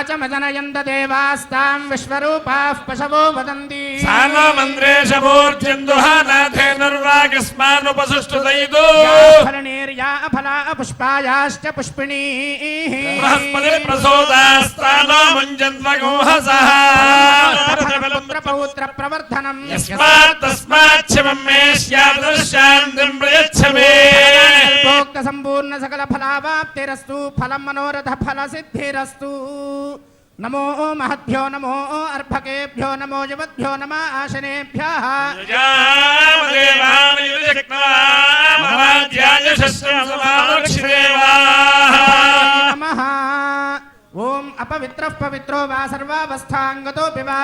वाचमजनयन्त देवास्तां विश्वरूपाः पशवो वदन्ति सानो मन्द्रेश मूर्ध्यन्दुहानाथेनुर्वागस्मानुपसुष्टुदयितो फलनेर्या फला पुष्पायाश्च पुष्पिणीः बृहस्पति प्रसोदास्तानो मुञ्जन्त्वगोहसः पुत्रपौत्र प्रवर्धनम् यस्मात् तस्माच्छमं मे स्यादशान्तिं प्रयच्छ मे भोक्त सम्पूर्ण सकल फलावाप्तिरस्तु फलं मनोरथ फल सिद्धिरस्तु नमो महद्भ्यो नमो अर्भकेभ्यो नमो युवद्भ्यो नमः आशनेभ्यः नमः ओम अपवित्रः पवित्रो वा सर्वावस्थांगतोऽपि वा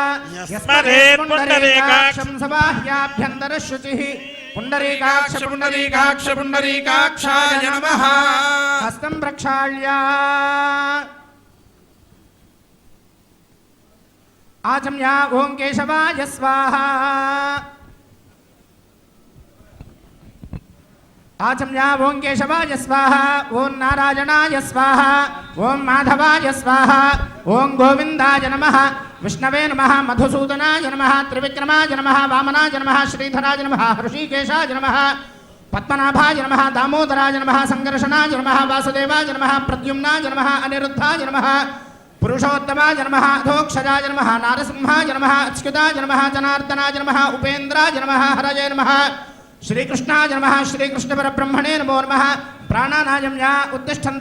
यस्मदेत्पुण्डरीकाक्षं सबाह्याभ्यन्तरः शुचिः पुण्डरीकाक्ष पुण्डरीकाक्ष पुण्डरीकाक्षाय नमः हस्तं प्रक्षाल्य आचम्य ओं केशवाय स्वाहा आचम्य ओं केशवाय स्वाहा ओं नारायणाय स्वाहा ओं माधवाय स्वाहा ओं गोविंदाय नमः विष्णवे नमः मधुसूदनाय नमः त्रिविक्रमाय नमः वामनाय नमः श्रीधराय नमः ऋषिकेशाय नमः पद्मनाभाय नमः दामोदराय नमः संकर्षणाय नमः वासुदेवाय नमः प्रद्युम्नाय नमः अनिरुद्धाय नमः पुरुषोत्तमाय नमः अधोक्षजाय नमः नारसिंहाय नमः अच्युताय नमः जनार्दनाय नमः उपेन्द्राय नमः हरये नमः श्रीकृष्णाय नमः श्रीकृष्णपरब्रह्मणे नमो नमः प्राणानायम्या उत्तिष्ठन्तु